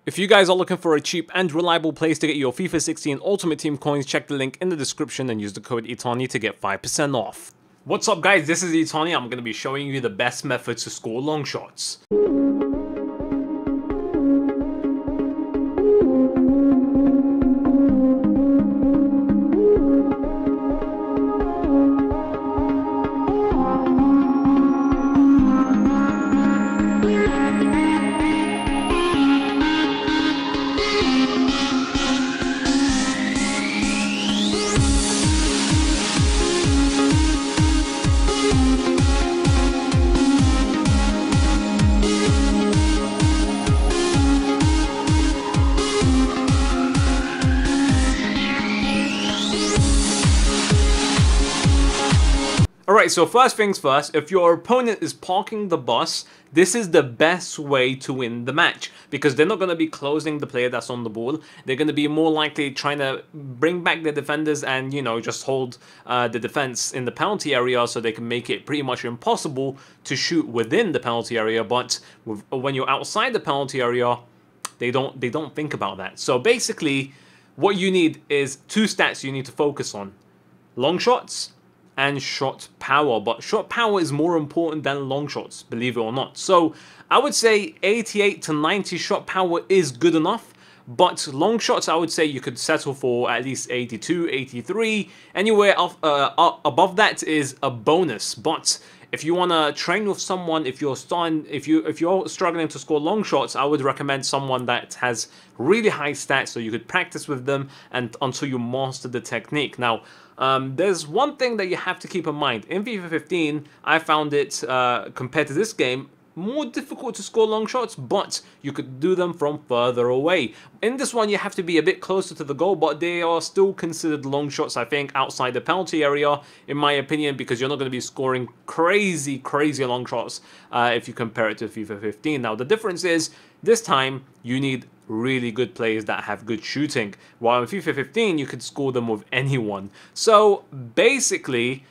If you guys are looking for a cheap and reliable place to get your FIFA 16 Ultimate Team coins, check the link in the description and use the code ITANI to get 5% off. What's up guys, this is ITANI. I'm going to be showing you the best method to score long shots. Alright, so first things first, if your opponent is parking the bus, this is the best way to win the match, because they're not going to be closing the player that's on the ball. They're going to be more likely trying to bring back their defenders and, you know, just hold the defense in the penalty area so they can make it pretty much impossible to shoot within the penalty area. But when you're outside the penalty area, they don't think about that. So basically, what you need is two stats you need to focus on: long shots and shot power. But shot power is more important than long shots, believe it or not. So I would say 88 to 90 shot power is good enough, but long shots, I would say you could settle for at least 82, 83. Anywhere above that is a bonus. But if you want to train with someone, if you're struggling to score long shots, I would recommend someone that has really high stats so you could practice with them and until you master the technique. Now, there's one thing that you have to keep in mind. In FIFA 15, I found it, compared to this game, more difficult to score long shots, but you could do them from further away. In this one, you have to be a bit closer to the goal, but they are still considered long shots, I think, outside the penalty area, in my opinion, because you're not going to be scoring crazy long shots if you compare it to FIFA 15. Now, the difference is, this time, you need really good players that have good shooting, while in FIFA 15, you could score them with anyone. So, basically,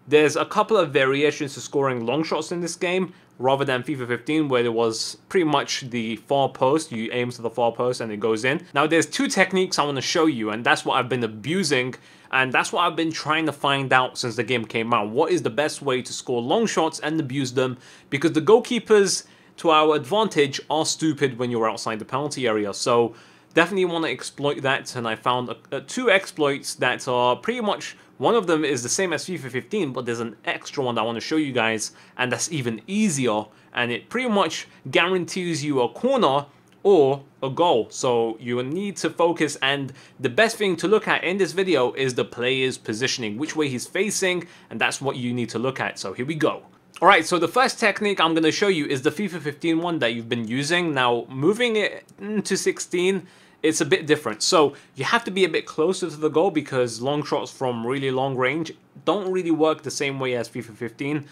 there's a couple of variations to scoring long shots in this game, rather than FIFA 15 where there was pretty much the far post. You aim to the far post and it goes in. Now there's two techniques I want to show you, and that's what I've been abusing, and that's what I've been trying to find out since the game came out. What is the best way to score long shots and abuse them, because the goalkeepers to our advantage are stupid when you're outside the penalty area. So definitely want to exploit that, and I found two exploits that are pretty much, one of them is the same as FIFA 15, but there's an extra one that I want to show you guys, and that's even easier, and it pretty much guarantees you a corner or a goal. So you need to focus, and the best thing to look at in this video is the player's positioning, which way he's facing, and that's what you need to look at. So here we go. Alright, so the first technique I'm going to show you is the FIFA 15 one that you've been using. Now, moving it into 16, it's a bit different. So you have to be a bit closer to the goal, because long shots from really long range don't really work the same way as FIFA 15.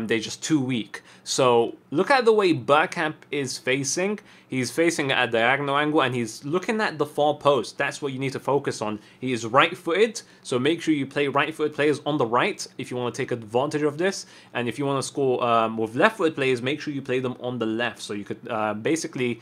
They're just too weak. So look at the way Bergkamp is facing. He's facing at a diagonal angle and he's looking at the far post. That's what you need to focus on. He is right-footed, so make sure you play right-footed players on the right if you want to take advantage of this. And if you want to score with left-footed players, make sure you play them on the left. So you could basically,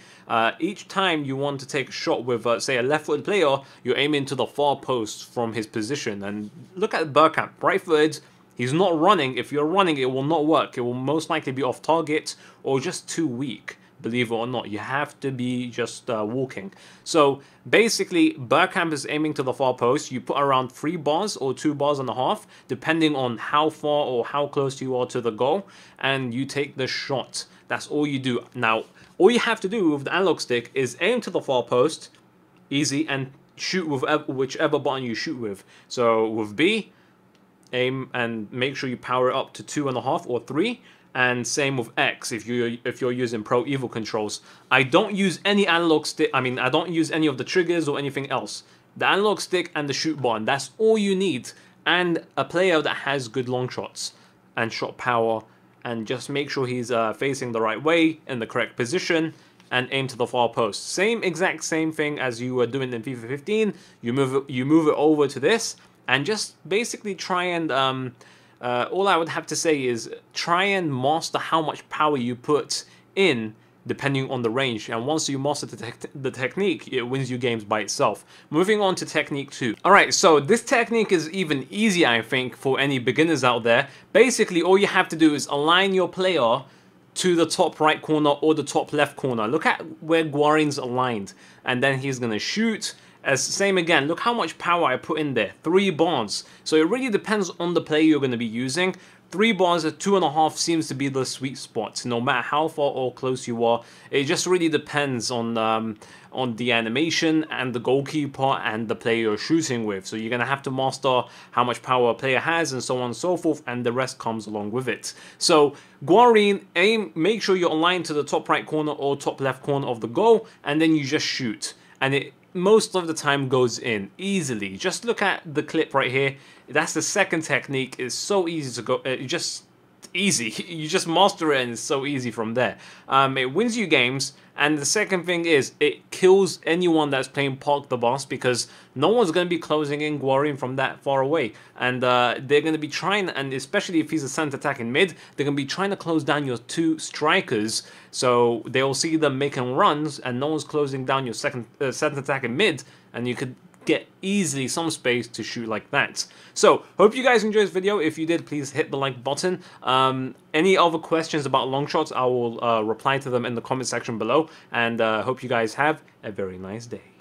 each time you want to take a shot with, say, a left-footed player, you're aiming to the far post from his position. And look at Bergkamp, right-footed. He's not running. If you're running, it will not work. It will most likely be off target or just too weak. Believe it or not, you have to be just walking. So basically, Bergkamp is aiming to the far post. You put around 3 bars or 2.5 bars, depending on how far or how close you are to the goal, and you take the shot. That's all you do. Now, all you have to do with the analog stick is aim to the far post, easy, and shoot with whichever button you shoot with. So with B, aim and make sure you power it up to 2.5 or 3, and same with X if you're using Pro Evo controls. I don't use any analog stick. I don't use any of the triggers or anything else. The analog stick and the shoot button, that's all you need, and a player that has good long shots and shot power, and just make sure he's facing the right way in the correct position and aim to the far post. Exact same thing as you were doing in FIFA 15. You move it over to this, and just basically try and all I would have to say is try and master how much power you put in depending on the range, and once you master the technique, it wins you games by itself. Moving on to technique 2. Alright, so this technique is even easier, I think, for any beginners out there. Basically, all you have to do is align your player to the top right corner or the top left corner. Look at where Guarin's aligned, and then he's gonna shoot. As same again, look how much power I put in there, 3 bars. So it really depends on the player you're going to be using. 3 bars at 2.5 seems to be the sweet spot, no matter how far or close you are. It just really depends on the animation and the goalkeeper and the player you're shooting with. So you're going to have to master how much power a player has and so on and so forth, and the rest comes along with it. So Guarin, make sure you're aligned to the top right corner or top left corner of the goal, and then you just shoot. And it most of the time goes in easily. Just look at the clip right here. That's the second technique. It's so easy to go, just easy. You just master it and it's so easy from there. It wins you games, and the second thing is it kills anyone that's playing Park the Bus, because no one's going to be closing in Guarin from that far away, and they're going to be trying, and especially if he's a centre attack in mid, they're going to be trying to close down your 2 strikers, so they'll see them making runs and no one's closing down your centre attack in mid, and you could get easily some space to shoot like that. So, hope you guys enjoyed this video. If you did, please hit the like button. Any other questions about long shots, I will reply to them in the comment section below, and hope you guys have a very nice day.